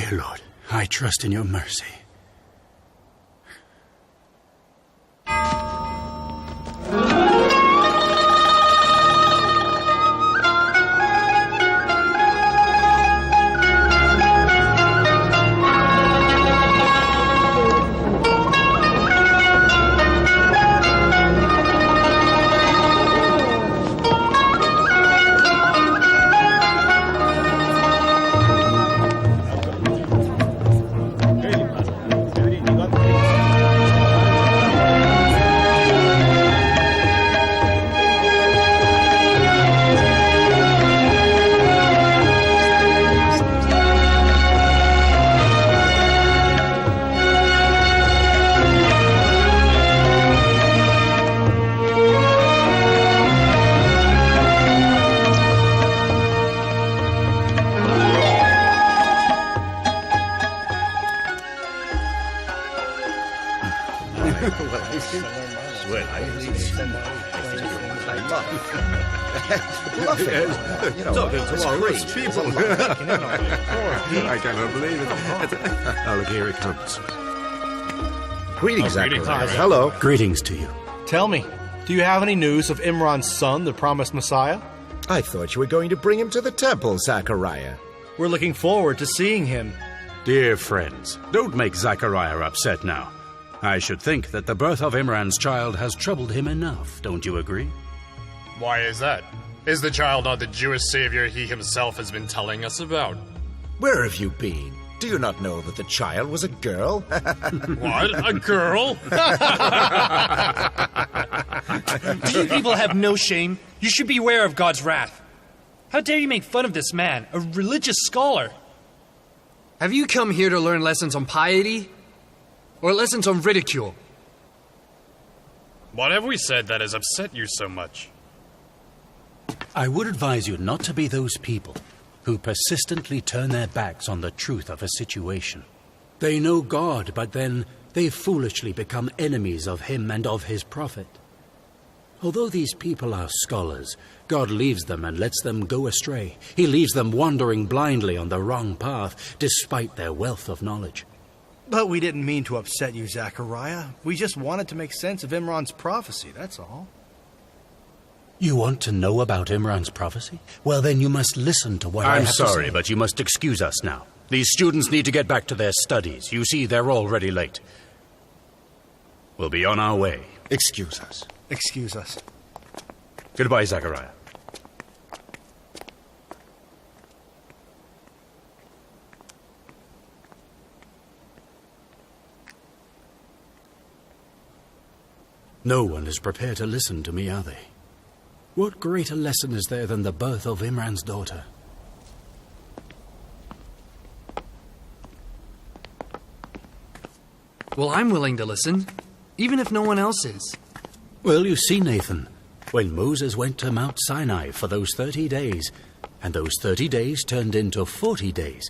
Dear Lord, I trust in your mercy. Bluffing. Talking to all crazy. those people. I cannot believe it. Oh, look, here it comes. Greetings, greetings, Zachariah. Isaac. Hello. Greetings to you. Tell me, do you have any news of Imran's son, the promised Messiah? I thought you were going to bring him to the temple, Zachariah. We're looking forward to seeing him. Dear friends, don't make Zachariah upset now. I should think that the birth of Imran's child has troubled him enough, don't you agree? Why is that? Is the child not the Jewish savior he himself has been telling us about? Where have you been? Do you not know that the child was a girl? What? A girl? Do you people have no shame? You should beware of God's wrath. How dare you make fun of this man, a religious scholar? Have you come here to learn lessons on piety? Or lessons on ridicule? What have we said that has upset you so much? I would advise you not to be those people who persistently turn their backs on the truth of a situation. They know God, but then they foolishly become enemies of Him and of His prophet. Although these people are scholars, God leaves them and lets them go astray. He leaves them wandering blindly on the wrong path, despite their wealth of knowledge. But we didn't mean to upset you, Zachariah. We just wanted to make sense of Imran's prophecy, that's all. You want to know about Imran's prophecy? Well, then you must listen to what I have to say. I'm sorry, but you must excuse us now. These students need to get back to their studies. You see, they're already late. We'll be on our way. Excuse us. Excuse us. Goodbye, Zachariah. No one is prepared to listen to me, are they? What greater lesson is there than the birth of Imran's daughter? Well, I'm willing to listen, even if no one else is. Well, you see, Nathan, when Moses went to Mount Sinai for those 30 days, and those 30 days turned into 40 days,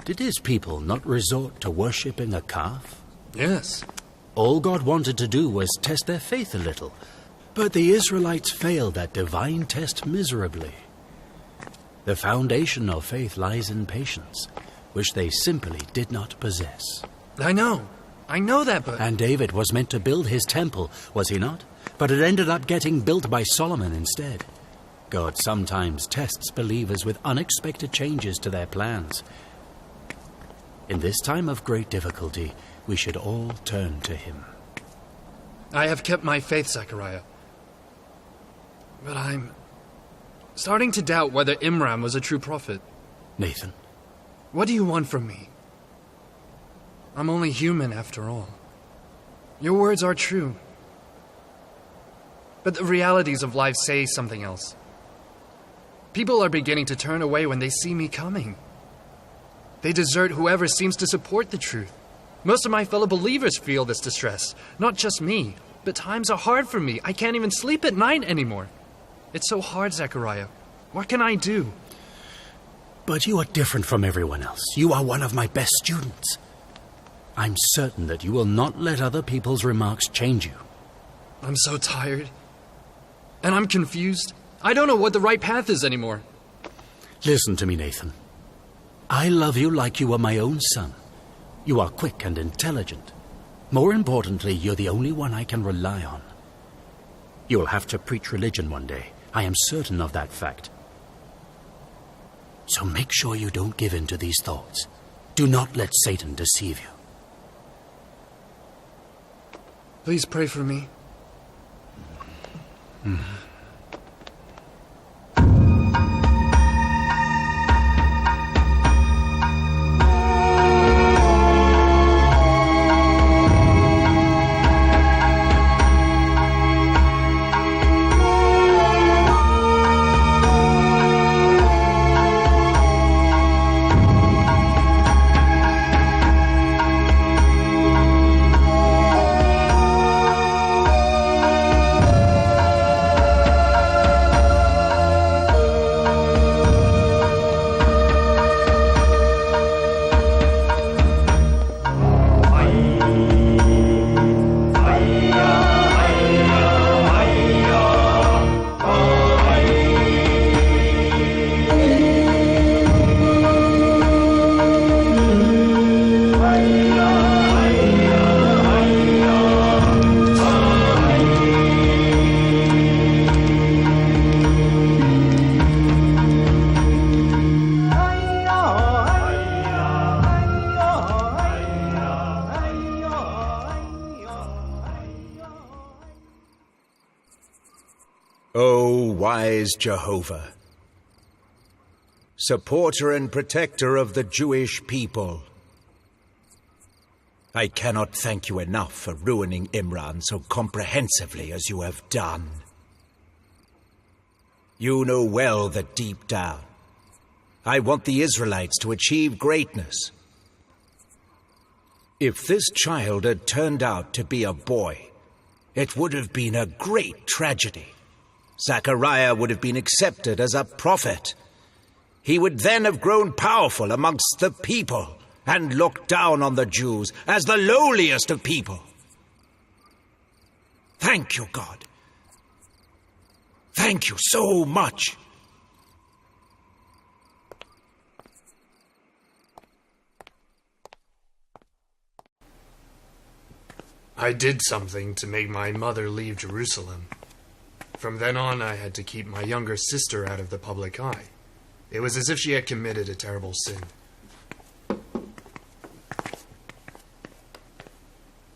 did his people not resort to worshipping a calf? Yes. All God wanted to do was test their faith a little. But the Israelites failed that divine test miserably. The foundation of faith lies in patience, which they simply did not possess. I know that, but... And David was meant to build his temple, was he not? But it ended up getting built by Solomon instead. God sometimes tests believers with unexpected changes to their plans. In this time of great difficulty, we should all turn to Him. I have kept my faith, Zachariah. But I'm starting to doubt whether Imran was a true prophet. Nathan. What do you want from me? I'm only human after all. Your words are true. But the realities of life say something else. People are beginning to turn away when they see me coming. They desert whoever seems to support the truth. Most of my fellow believers feel this distress. Not just me, but times are hard for me. I can't even sleep at night anymore. It's so hard, Zachariah. What can I do? But you are different from everyone else. You are one of my best students. I'm certain that you will not let other people's remarks change you. I'm so tired. And I'm confused. I don't know what the right path is anymore. Listen to me, Nathan. I love you like you were my own son. You are quick and intelligent. More importantly, you're the only one I can rely on. You'll have to preach religion one day. I am certain of that fact. So make sure you don't give in to these thoughts. Do not let Satan deceive you. Please pray for me. all-wise Jehovah, supporter and protector of the Jewish people, I cannot thank you enough for ruining Imran so comprehensively as you have done. You know well that deep down, I want the Israelites to achieve greatness. If this child had turned out to be a boy, it would have been a great tragedy. Zechariah would have been accepted as a prophet. He would then have grown powerful amongst the people and looked down on the Jews as the lowliest of people. Thank you, God. Thank you so much. I did something to make my mother leave Jerusalem. From then on, I had to keep my younger sister out of the public eye. It was as if she had committed a terrible sin.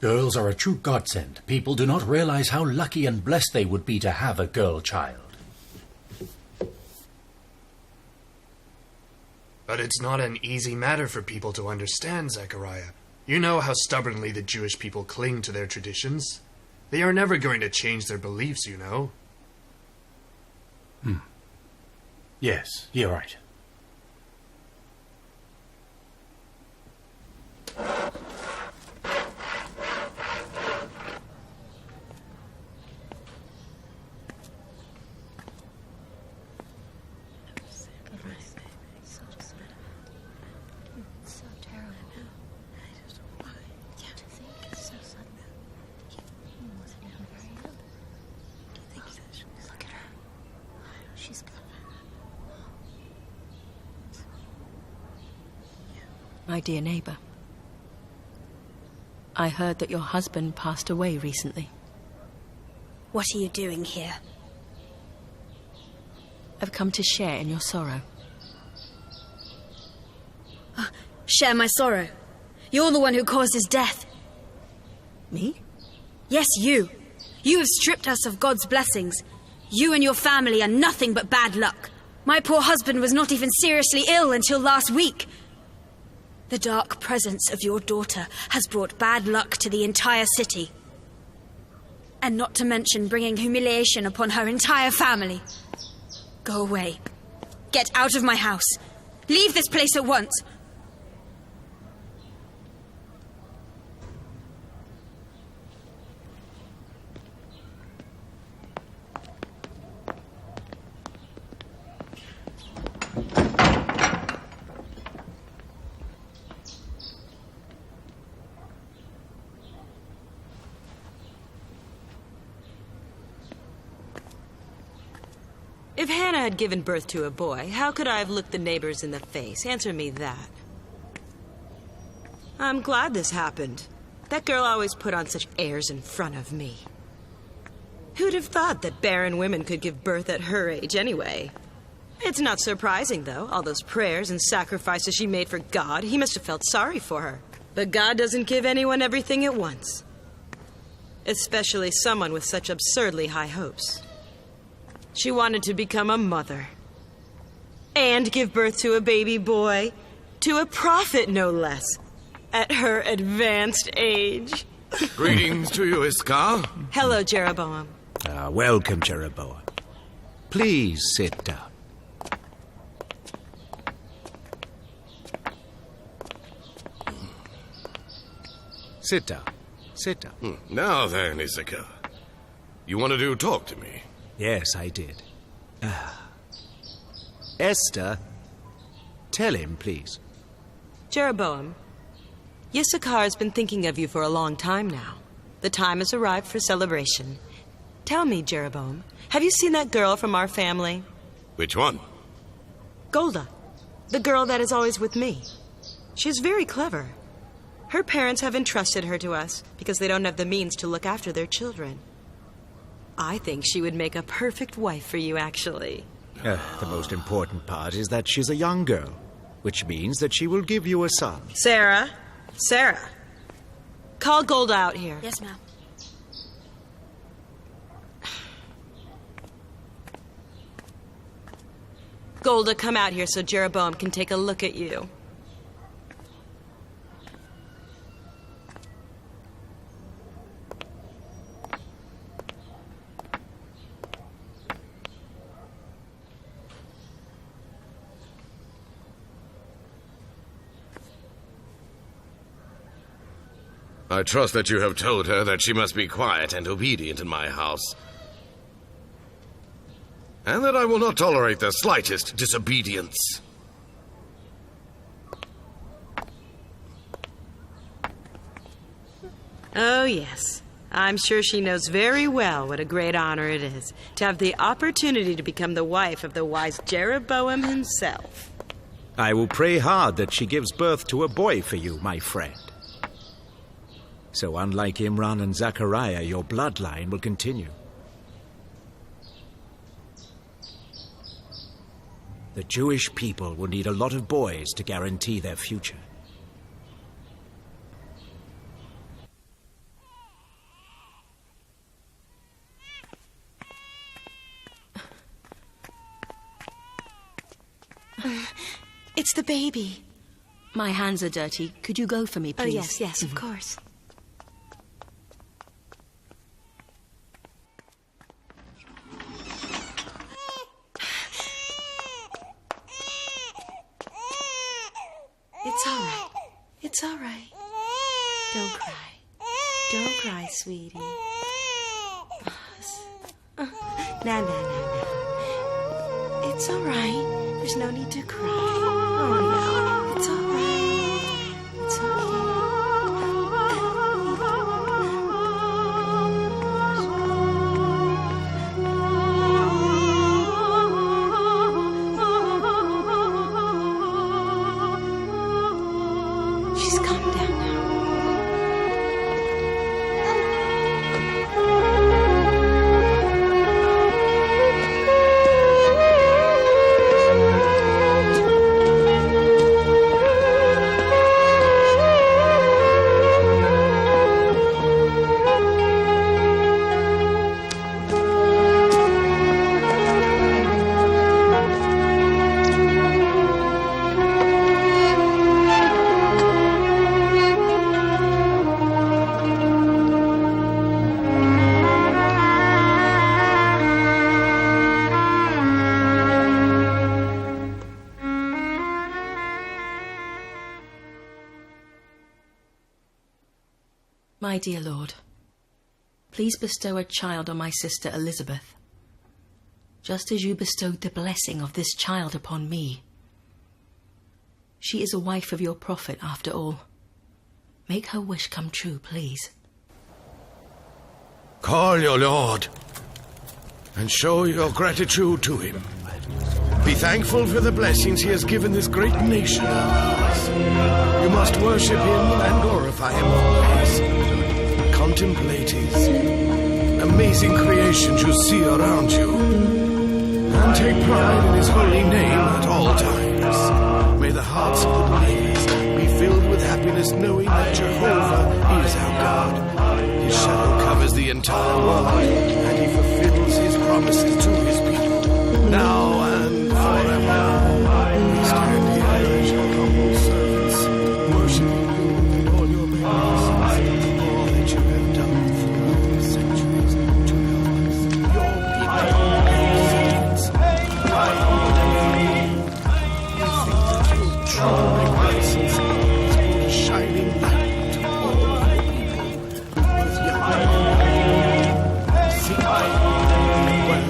Girls are a true godsend. People do not realize how lucky and blessed they would be to have a girl child. But it's not an easy matter for people to understand, Zechariah. You know how stubbornly the Jewish people cling to their traditions. They are never going to change their beliefs, you know. Yes, you're right. My dear neighbor, I heard that your husband passed away recently. What are you doing here? I've come to share in your sorrow. Share my sorrow. You're the one who caused his death. Me? Yes, you. You have stripped us of God's blessings. You and your family are nothing but bad luck. My poor husband was not even seriously ill until last week. The dark presence of your daughter has brought bad luck to the entire city. And not to mention bringing humiliation upon her entire family. Go away. Get out of my house. Leave this place at once. If Hannah had given birth to a boy, how could I have looked the neighbors in the face? Answer me that. I'm glad this happened. That girl always put on such airs in front of me. Who'd have thought that barren women could give birth at her age anyway? It's not surprising, though. All those prayers and sacrifices she made for God, he must have felt sorry for her. But God doesn't give anyone everything at once. Especially someone with such absurdly high hopes. She wanted to become a mother. And give birth to a baby boy. To a prophet, no less. At her advanced age. Greetings to you, Iskar. Hello, Jeroboam. Welcome, Jeroboam. Please sit down. Sit down. Sit down. Now then, Issachar. You wanted to talk to me? Yes, I did. Esther, tell him, please. Jeroboam, Issachar has been thinking of you for a long time now. The time has arrived for celebration. Tell me, Jeroboam, have you seen that girl from our family? Which one? Golda, the girl that is always with me. She's very clever. Her parents have entrusted her to us because they don't have the means to look after their children. I think she would make a perfect wife for you, actually. The most important part is that she's a young girl, which means that she will give you a son. Sarah, call Golda out here. Yes, ma'am. Golda, come out here so Jeroboam can take a look at you. I trust that you have told her that she must be quiet and obedient in my house. And that I will not tolerate the slightest disobedience. Oh, yes. I'm sure she knows very well what a great honor it is to have the opportunity to become the wife of the wise Jeroboam himself. I will pray hard that she gives birth to a boy for you, my friend. So unlike Imran and Zachariah, your bloodline will continue. The Jewish people will need a lot of boys to guarantee their future. It's the baby. My hands are dirty. Could you go for me, please? Oh, yes, of course. It's all right. It's all right. Don't cry. Don't cry, sweetie. Now. It's all right. There's no need to cry. Oh, no. It's all right. It's okay. She's calmed down now. My dear Lord, please bestow a child on my sister Elizabeth, just as you bestowed the blessing of this child upon me. She is a wife of your prophet, after all. Make her wish come true, please. Call your lord and show your gratitude to him. Be thankful for the blessings he has given this great nation of ours. You must worship him and glorify him always. Contemplate his amazing creations you see around you, and take pride in his holy name at all times. May the hearts of the believers be filled with happiness, knowing that Jehovah is our God. His shadow covers the entire world, and he fulfills his promises to his people, now and forever. We stand here as your humble servants, worshiping you in all your magnificence, all that you have done throughout the centuries to help us, your people, your true magnificence is brought a shining light to all the people, both young and old, sick and well.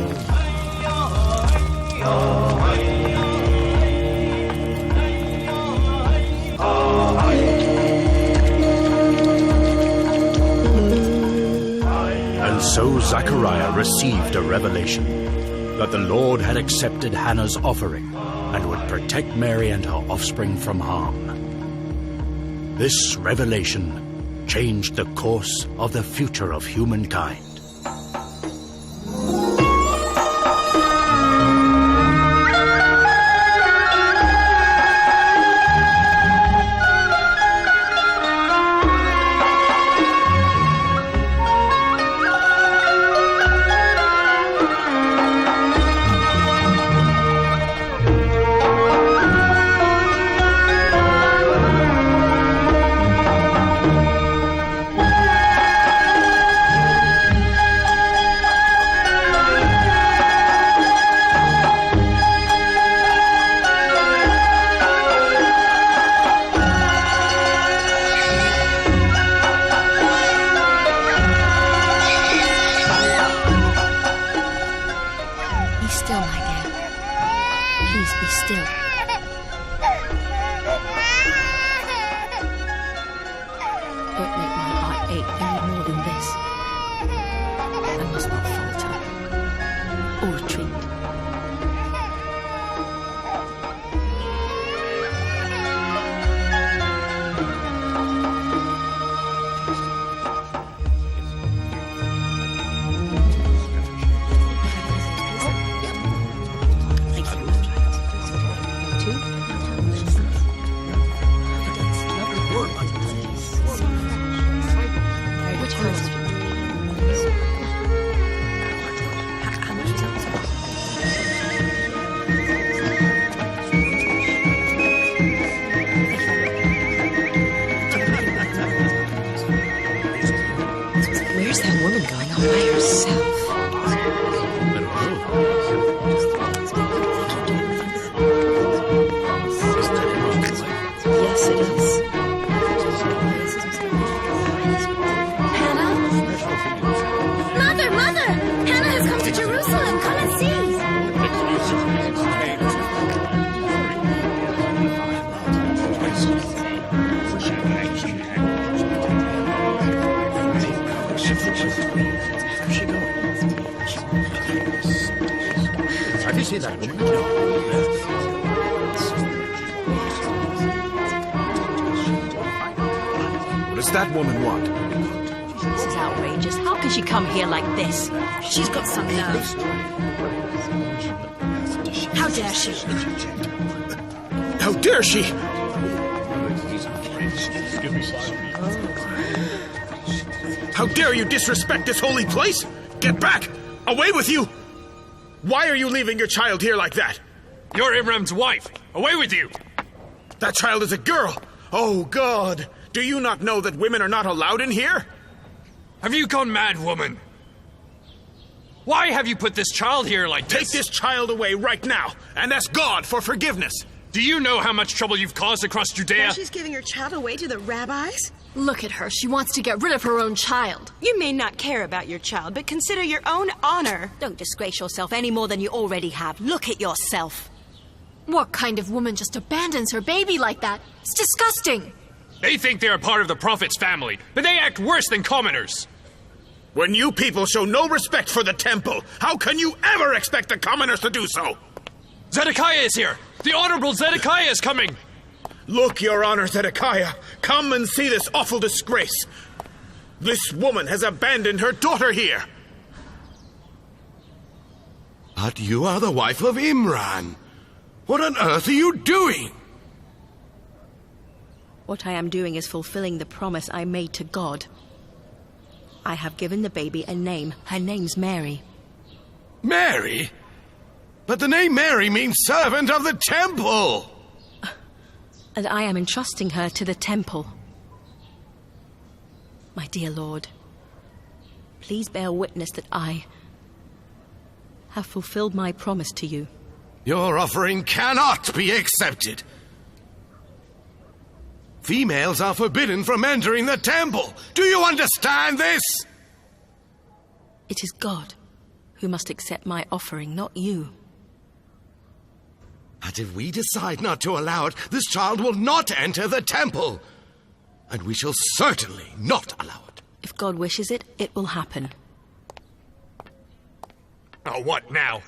And so Zachariah received a revelation that the Lord had accepted Hannah's offering and would protect Mary and her offspring from harm. This revelation changed the course of the future of humankind. course it is. Hannah? Mother! Mother! Hannah has come to Jerusalem! Come and see! Have you seen that woman? What does that woman want? This is outrageous. How can she come here like this? She's got some nerve. How dare she? How dare she? How dare you disrespect this holy place? Get back! Away with you! Why are you leaving your child here like that? You're Imran's wife. Away with you! That child is a girl! Oh, God! Do you not know that women are not allowed in here? Have you gone mad, woman? Why have you put this child here like this? Take this child away right now, and ask God for forgiveness! Do you know how much trouble you've caused across Judea? Now she's giving her child away to the rabbis? Look at her. She wants to get rid of her own child. You may not care about your child, but consider your own honor. Don't disgrace yourself any more than you already have. Look at yourself. What kind of woman just abandons her baby like that? It's disgusting. They think they're a part of the Prophet's family, but they act worse than commoners. When you people show no respect for the temple, how can you ever expect the commoners to do so? Zedekiah is here! The Honorable Zedekiah is coming! Look, Your Honor, Zedekiah. Come and see this awful disgrace. This woman has abandoned her daughter here. But you are the wife of Imran. What on earth are you doing? What I am doing is fulfilling the promise I made to God. I have given the baby a name. Her name's Mary. Mary? But the name Mary means servant of the temple. And I am entrusting her to the temple. My dear Lord, please bear witness that I have fulfilled my promise to you. Your offering cannot be accepted. Females are forbidden from entering the temple. Do you understand this? It is God who must accept my offering, not you. And if we decide not to allow it, this child will not enter the temple. And we shall certainly not allow it. If God wishes it, it will happen. Oh, what now?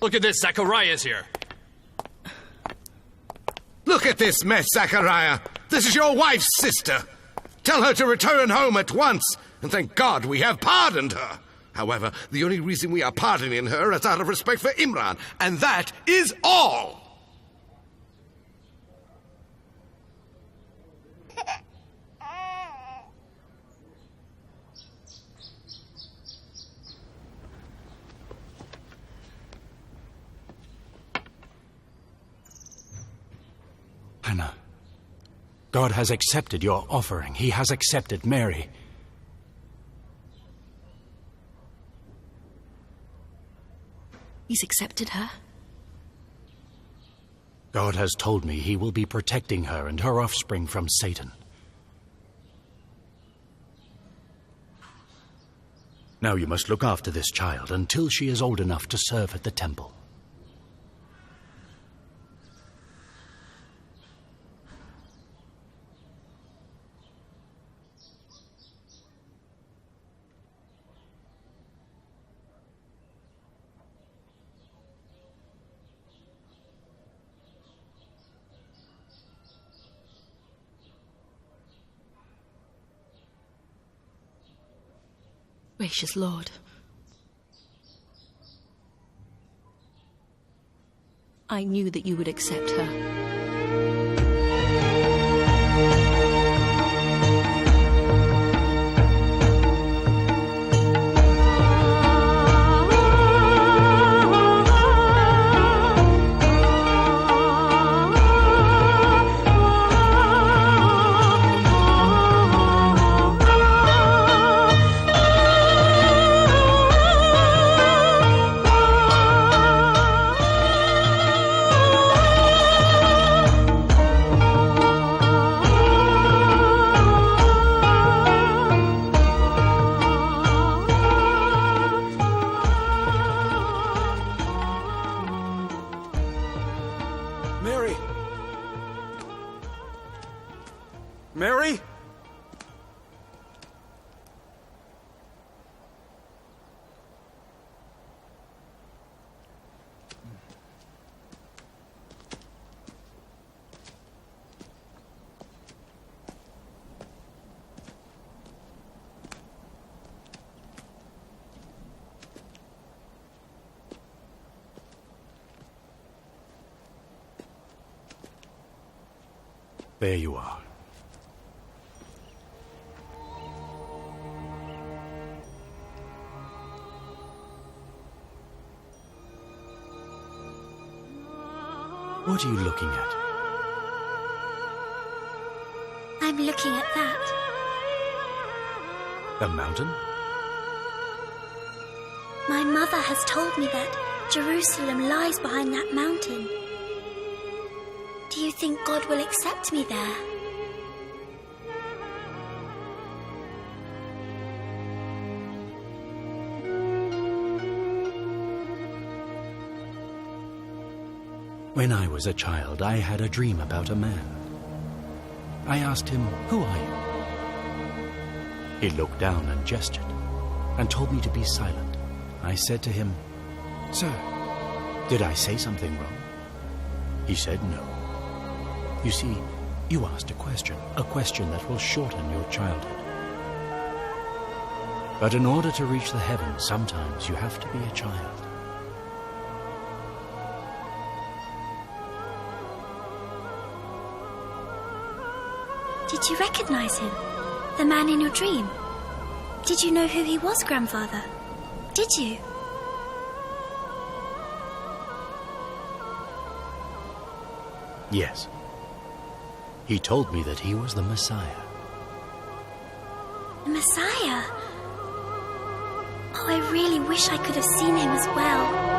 Look at this, Zachariah's here. Look at this mess, Zachariah. This is your wife's sister. Tell her to return home at once, and thank God we have pardoned her. However, the only reason we are pardoning her is out of respect for Imran, and that is all. Hannah, God has accepted your offering. He has accepted Mary. He's accepted her? God has told me he will be protecting her and her offspring from Satan. Now you must look after this child until she is old enough to serve at the temple. Gracious Lord, I knew that you would accept her. Mary? There you are. What are you looking at? I'm looking at that. A mountain? My mother has told me that Jerusalem lies behind that mountain. Do you think God will accept me there? When I was a child, I had a dream about a man. I asked him, "Who are you?" He looked down and gestured, and told me to be silent. I said to him, "Sir, did I say something wrong?" He said no. You see, you asked a question that will shorten your childhood. But in order to reach the heavens, sometimes you have to be a child. Did you recognize him? The man in your dream? Did you know who he was, Grandfather? Did you? Yes. He told me that he was the Messiah. The Messiah? Oh, I really wish I could have seen him as well.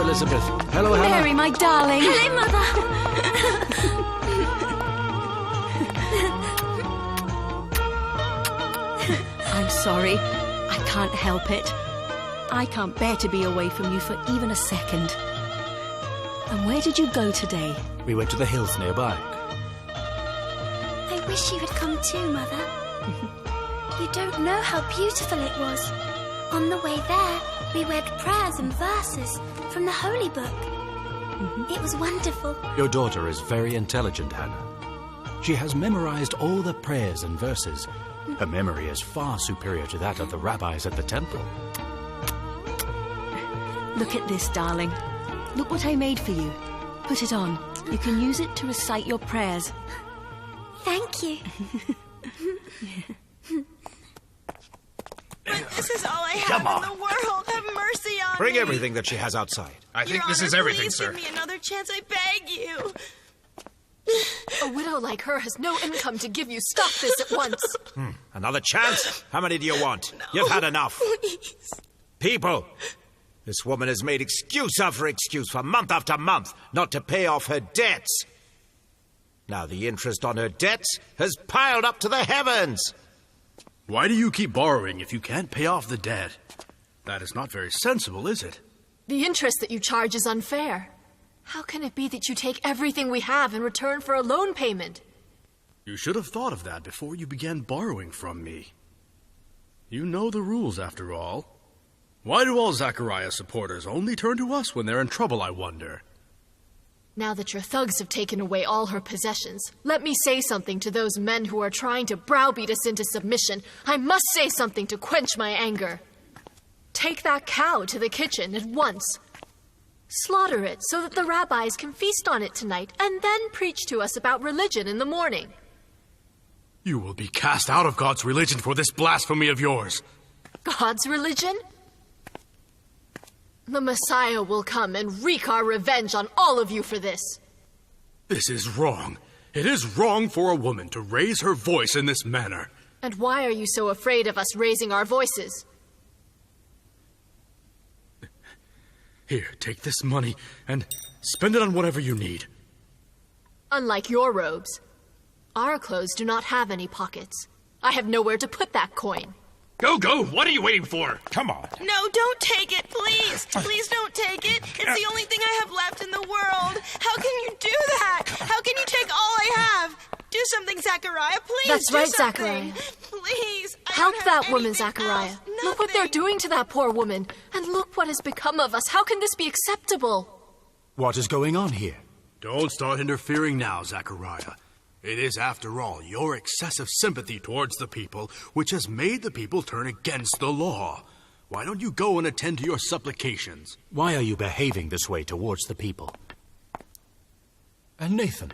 Elizabeth. Hello, Hannah. Mary, my darling. Hello, Mother. I'm sorry. I can't help it. I can't bear to be away from you for even a second. And where did you go today? We went to the hills nearby. I wish you had come too, Mother. You don't know how beautiful it was. On the way there, we read prayers and verses from the Holy Book. It was wonderful. Your daughter is very intelligent, Hannah. She has memorized all the prayers and verses. Her memory is far superior to that of the rabbis at the temple. Look at this, darling. Look what I made for you. Put it on. You can use it to recite your prayers. Thank you. This is all I have Come on. in the world. Have mercy on Bring me. everything that she has outside. I think Your this Honor, is everything, please sir. give me another chance, I beg you. A widow like her has no income to give you. Stop this at once. Another chance? How many do you want? You've had enough. Please. People, this woman has made excuse after excuse for month after month not to pay off her debts. Now the interest on her debts has piled up to the heavens. Why do you keep borrowing if you can't pay off the debt? That is not very sensible, is it? The interest that you charge is unfair. How can it be that you take everything we have in return for a loan payment? You should have thought of that before you began borrowing from me. You know the rules, after all. Why do all Zachariah supporters only turn to us when they're in trouble, I wonder? Now that your thugs have taken away all her possessions, let me say something to those men who are trying to browbeat us into submission. I must say something to quench my anger. Take that cow to the kitchen at once. Slaughter it so that the rabbis can feast on it tonight, and then preach to us about religion in the morning. You will be cast out of God's religion for this blasphemy of yours. God's religion? The Messiah will come and wreak our revenge on all of you for this. This is wrong. It is wrong for a woman to raise her voice in this manner. And why are you so afraid of us raising our voices? Here, take this money and spend it on whatever you need. Unlike your robes, our clothes do not have any pockets. I have nowhere to put that coin. Go! What are you waiting for? Come on. No, don't take it, please. Please don't take it. It's the only thing I have left in the world. How can you do that? How can you take all I have? Do something, Zachariah, please. That's do right, something. Zachariah. Please. I Help don't that have woman, anything Zachariah. else. Look what they're doing to that poor woman. And look what has become of us. How can this be acceptable? What is going on here? Don't start interfering now, Zachariah. It is, after all, your excessive sympathy towards the people which has made the people turn against the law. Why don't you go and attend to your supplications? Why are you behaving this way towards the people? And Nathan,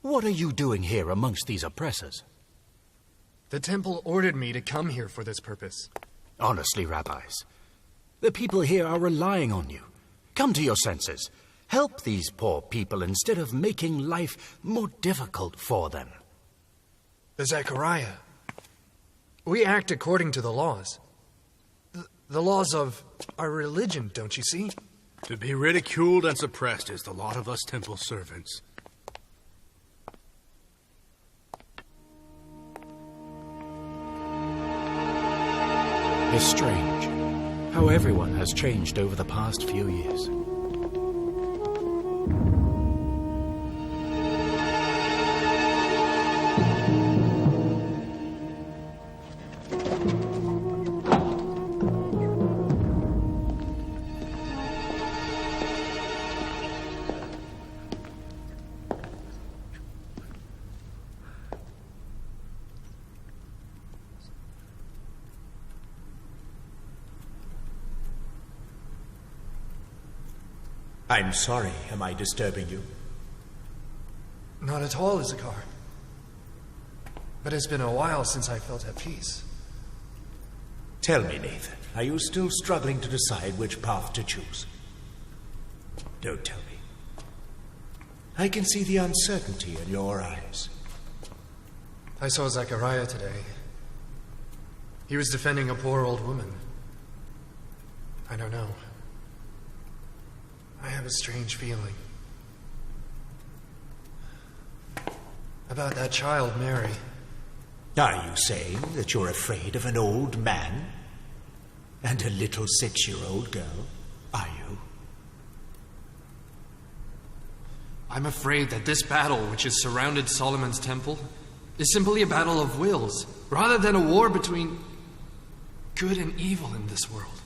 what are you doing here amongst these oppressors? The temple ordered me to come here for this purpose. Honestly, rabbis, the people here are relying on you. Come to your senses. Help these poor people instead of making life more difficult for them. But Zechariah, we act according to the laws. The laws of our religion, don't you see? To be ridiculed and suppressed is the lot of us temple servants. It's strange how everyone has changed over the past few years. I'm sorry. Am I disturbing you? Not at all, Issachar. But it's been a while since I felt at peace. Tell me, Nathan, are you still struggling to decide which path to choose? Don't tell me. I can see the uncertainty in your eyes. I saw Zechariah today. He was defending a poor old woman. I don't know. I have a strange feeling. About that child, Mary. Are you saying that you're afraid of an old man? And a little 6-year-old girl? Are you? I'm afraid that this battle which has surrounded Solomon's temple is simply a battle of wills, rather than a war between good and evil in this world.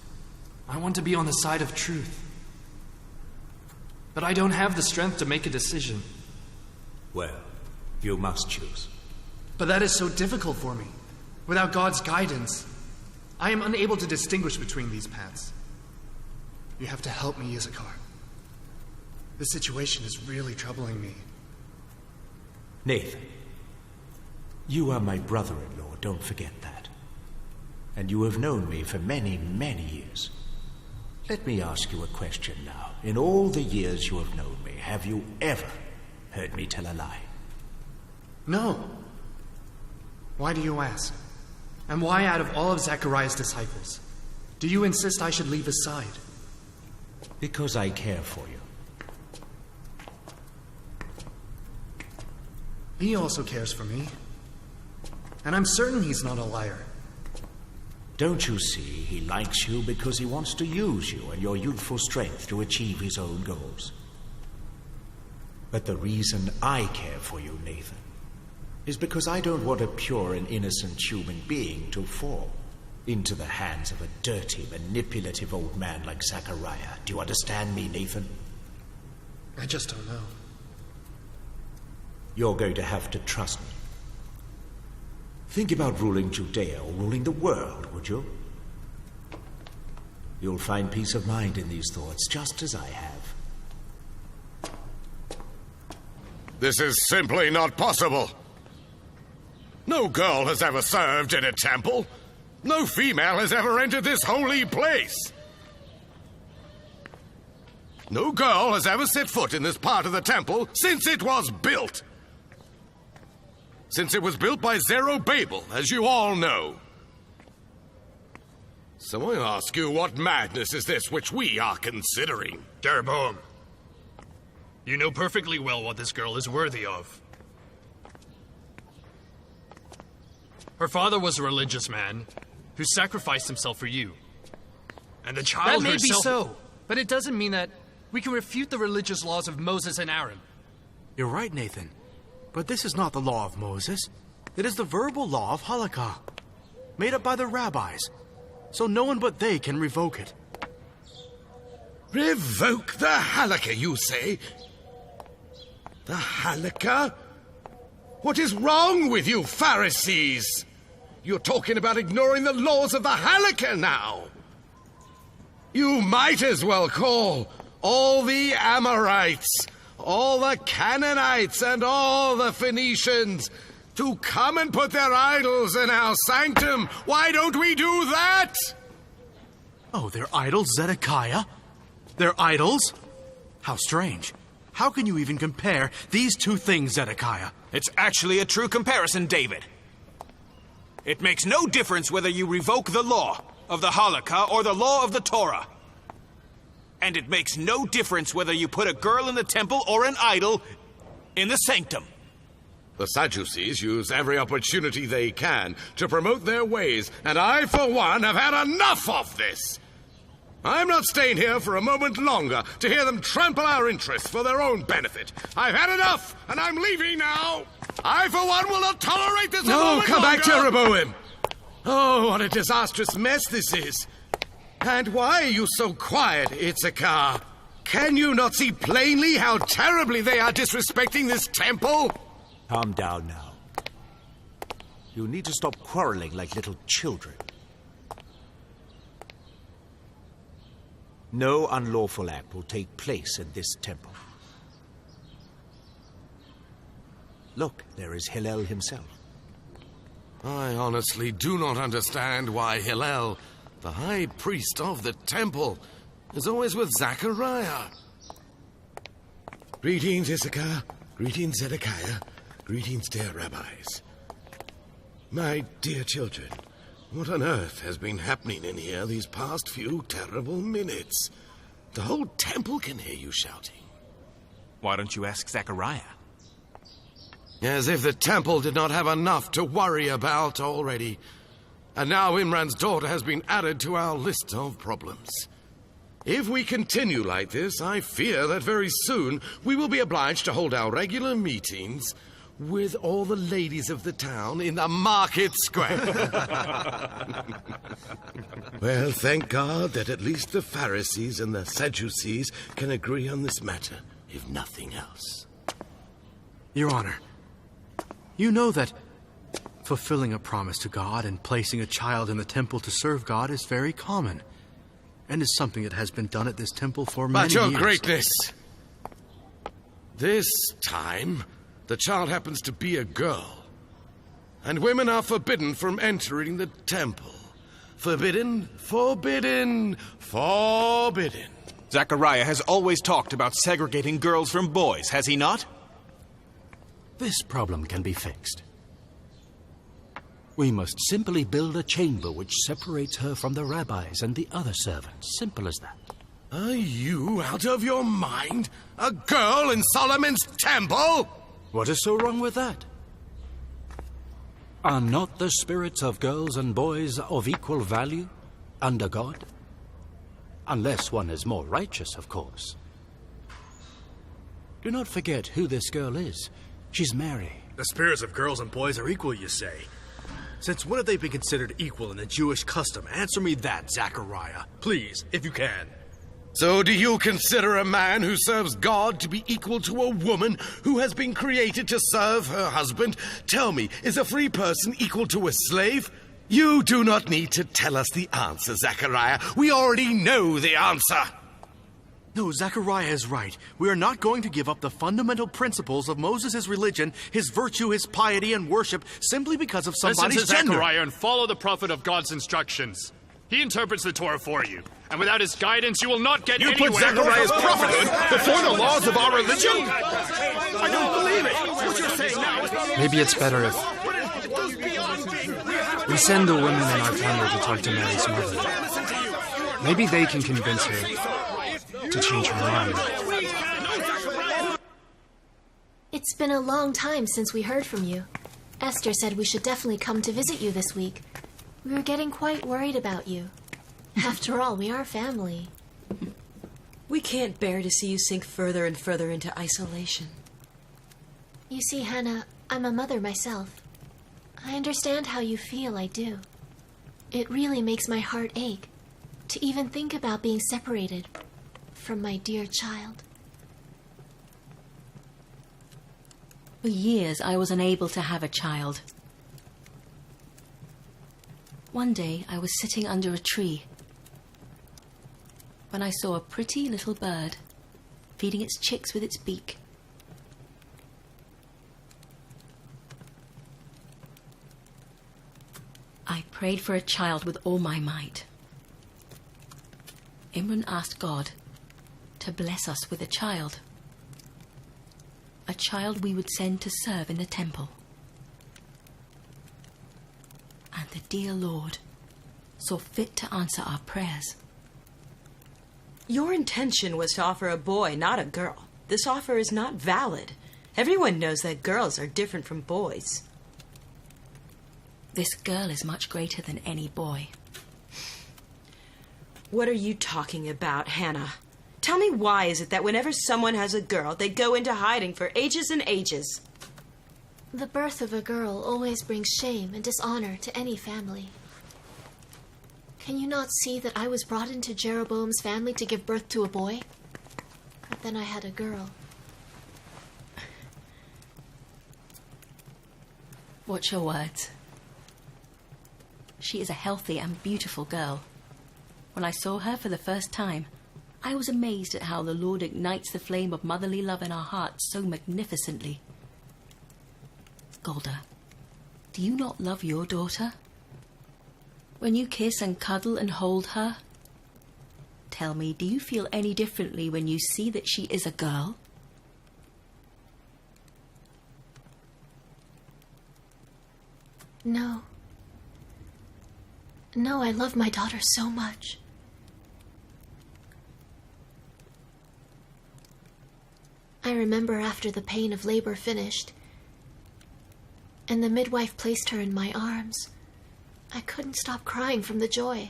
I want to be on the side of truth. But I don't have the strength to make a decision. Well, you must choose. But that is so difficult for me. Without God's guidance, I am unable to distinguish between these paths. You have to help me, Issachar. This situation is really troubling me. Nathan, you are my brother-in-law, don't forget that. And you have known me for many, many years. Let me ask you a question now. In all the years you have known me, have you ever heard me tell a lie? No. Why do you ask? And why, out of all of Zechariah's disciples, do you insist I should leave his side? Because I care for you. He also cares for me. And I'm certain he's not a liar. Don't you see, he likes you because he wants to use you and your youthful strength to achieve his own goals. But the reason I care for you, Nathan, is because I don't want a pure and innocent human being to fall into the hands of a dirty, manipulative old man like Zechariah. Do you understand me, Nathan? I just don't know. You're going to have to trust me. Think about ruling Judea or ruling the world, would you? You'll find peace of mind in these thoughts, just as I have. This is simply not possible. No girl has ever served in a temple. No female has ever entered this holy place. No girl has ever set foot in this part of the temple since it was built. Since it was built by Zerubbabel, as you all know. So I ask you, what madness is this which we are considering? Jeroboam, you know perfectly well what this girl is worthy of. Her father was a religious man who sacrificed himself for you. And the child That may be herself... so, but it doesn't mean that we can refute the religious laws of Moses and Aaron. You're right, Nathan. But this is not the law of Moses. It is the verbal law of Halakha, made up by the rabbis. So no one but they can revoke it. Revoke the Halakha, you say? The Halakha? What is wrong with you, Pharisees? You're talking about ignoring the laws of the Halakha now. You might as well call all the Amorites, all the Canaanites, and all the Phoenicians to come and put their idols in our sanctum. Why don't we do that? Oh, their idols, Zedekiah? Their idols? How strange. How can you even compare these two things, Zedekiah? It's actually a true comparison, David. It makes no difference whether you revoke the law of the Halakha or the law of the Torah. And it makes no difference whether you put a girl in the temple or an idol in the sanctum. The Sadducees use every opportunity they can to promote their ways, and I, for one, have had enough of this. I'm not staying here for a moment longer to hear them trample our interests for their own benefit. I've had enough, and I'm leaving now. I, for one, will not tolerate this No, come back, Jeroboam. Oh, what a disastrous mess this is. And why are you so quiet, Issachar? Can you not see plainly how terribly they are disrespecting this temple? Calm down now. You need to stop quarreling like little children. No unlawful act will take place in this temple. Look, there is Hillel himself. I honestly do not understand why Hillel, the high priest of the temple, is always with Zechariah. Greetings, Issachar. Greetings, Zedekiah. Greetings, dear rabbis. My dear children, what on earth has been happening in here these past few terrible minutes? The whole temple can hear you shouting. Why don't you ask Zechariah? As if the temple did not have enough to worry about already. And now Imran's daughter has been added to our list of problems. If we continue like this, I fear that very soon we will be obliged to hold our regular meetings with all the ladies of the town in the market square. Well, thank God that at least the Pharisees and the Sadducees can agree on this matter, if nothing else. Your Honor, you know that fulfilling a promise to God and placing a child in the temple to serve God is very common, and is something that has been done at this temple for many years. But your greatness, this time the child happens to be a girl, and women are forbidden from entering the temple. Forbidden, forbidden, forbidden. Zechariah has always talked about segregating girls from boys, has he not? This problem can be fixed. We must simply build a chamber which separates her from the rabbis and the other servants. Simple as that. Are you out of your mind? A girl in Solomon's temple? What is so wrong with that? Are not the spirits of girls and boys of equal value under God? Unless one is more righteous, of course. Do not forget who this girl is. She's Mary. The spirits of girls and boys are equal, you say? Since when have they been considered equal in the Jewish custom? Answer me that, Zechariah. Please, if you can. So do you consider a man who serves God to be equal to a woman who has been created to serve her husband? Tell me, is a free person equal to a slave? You do not need to tell us the answer, Zechariah. We already know the answer. No, Zechariah is right. We are not going to give up the fundamental principles of Moses' religion, his virtue, his piety, and worship simply because of somebody's Listen to gender. Zechariah and follow the prophet of God's instructions. He interprets the Torah for you, and without his guidance, you will not get anywhere. You put Zechariah's prophethood before the laws of our religion? I don't believe it. What you're saying now is... Maybe it's better if We send the women in our family to talk to Mary's mother. Maybe they can convince her to change her mind. It's been a long time since we heard from you. Esther said we should definitely come to visit you this week. We were getting quite worried about you. After all, we are family. We can't bear to see you sink further and further into isolation. You see, Hannah, I'm a mother myself. I understand how you feel, I do. It really makes my heart ache to even think about being separated from my dear child. For years, I was unable to have a child. One day, I was sitting under a tree when I saw a pretty little bird feeding its chicks with its beak. I prayed for a child with all my might. Imran asked God to bless us with a child we would send to serve in the temple. And the dear Lord saw fit to answer our prayers. Your intention was to offer a boy, not a girl. This offer is not valid. Everyone knows that girls are different from boys. This girl is much greater than any boy. What are you talking about, Hannah? Tell me, why is it that whenever someone has a girl, they go into hiding for ages and ages? The birth of a girl always brings shame and dishonor to any family. Can you not see that I was brought into Jeroboam's family to give birth to a boy? But then I had a girl. Watch your words. She is a healthy and beautiful girl. When I saw her for the first time, I was amazed at how the Lord ignites the flame of motherly love in our hearts so magnificently. Golda, do you not love your daughter? When you kiss and cuddle and hold her, tell me, do you feel any differently when you see that she is a girl? No. No, I love my daughter so much. I remember after the pain of labor finished, and the midwife placed her in my arms, I couldn't stop crying from the joy.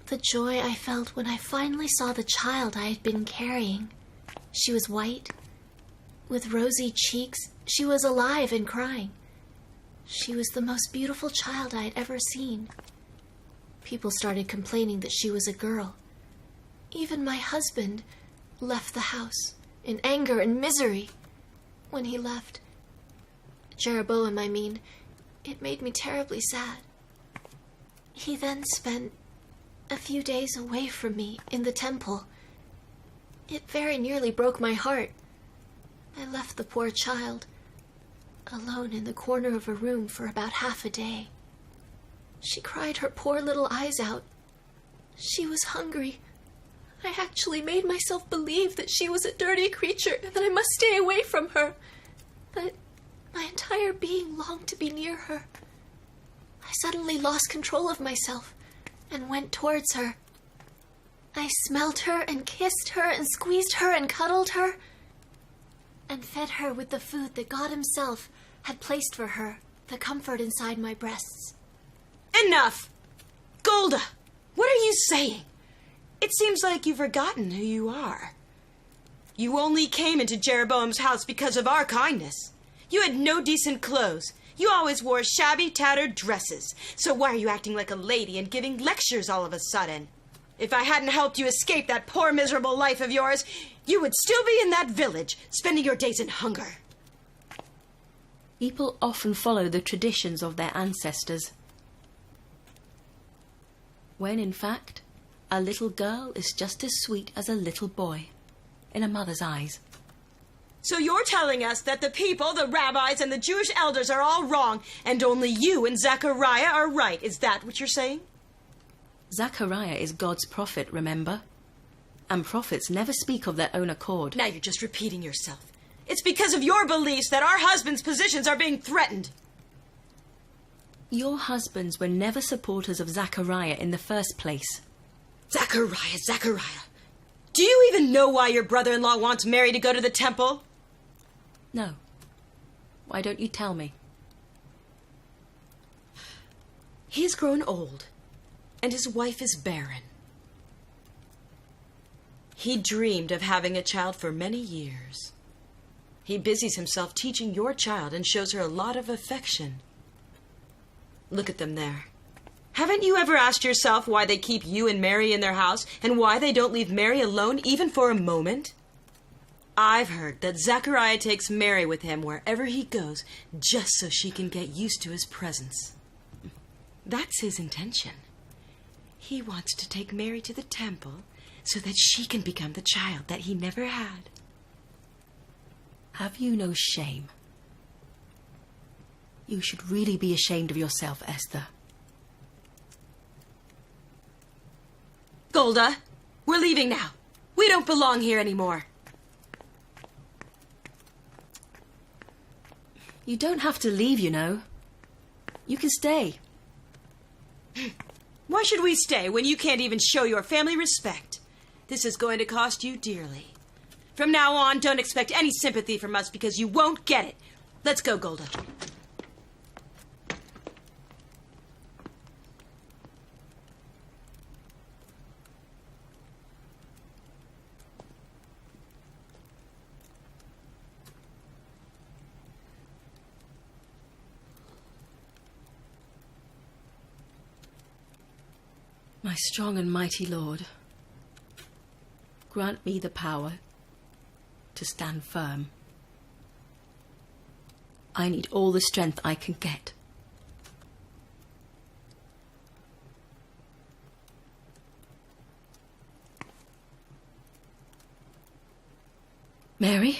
The joy I felt when I finally saw the child I had been carrying. She was white, with rosy cheeks. She was alive and crying. She was the most beautiful child I had ever seen. People started complaining that she was a girl. Even my husband left the house in anger and misery. When he left, Jeroboam, I mean, it made me terribly sad. He then spent a few days away from me in the temple. It very nearly broke my heart. I left the poor child alone in the corner of a room for about half a day. She cried her poor little eyes out. She was hungry. I actually made myself believe that she was a dirty creature and that I must stay away from her. But my entire being longed to be near her. I suddenly lost control of myself and went towards her. I smelled her and kissed her and squeezed her and cuddled her and fed her with the food that God Himself had placed for her, the comfort inside my breasts. Enough! Golda, what are you saying? It seems like you've forgotten who you are. You only came into Jeroboam's house because of our kindness. You had no decent clothes. You always wore shabby, tattered dresses. So why are you acting like a lady and giving lectures all of a sudden? If I hadn't helped you escape that poor, miserable life of yours, you would still be in that village, spending your days in hunger. People often follow the traditions of their ancestors, when in fact, a little girl is just as sweet as a little boy, in a mother's eyes. So you're telling us that the people, the rabbis, and the Jewish elders are all wrong, and only you and Zechariah are right. Is that what you're saying? Zechariah is God's prophet, remember? And prophets never speak of their own accord. Now you're just repeating yourself. It's because of your beliefs that our husbands' positions are being threatened. Your husbands were never supporters of Zachariah in the first place. Zachariah, Zachariah. Do you even know why your brother-in-law wants Mary to go to the temple? No. Why don't you tell me? He's grown old, and his wife is barren. He dreamed of having a child for many years. He busies himself teaching your child and shows her a lot of affection. Look at them there. Haven't you ever asked yourself why they keep you and Mary in their house, and why they don't leave Mary alone even for a moment? I've heard that Zachariah takes Mary with him wherever he goes, just so she can get used to his presence. That's his intention. He wants to take Mary to the temple so that she can become the child that he never had. Have you no shame? You should really be ashamed of yourself, Esther. Golda, we're leaving now. We don't belong here anymore. You don't have to leave, you know. You can stay. Why should we stay when you can't even show your family respect? This is going to cost you dearly. From now on, don't expect any sympathy from us because you won't get it. Let's go, Golda. My strong and mighty Lord, grant me the power to stand firm. I need all the strength I can get. Mary?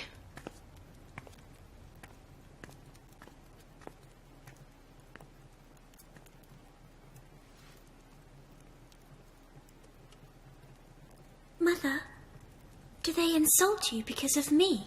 Mother, do they insult you because of me?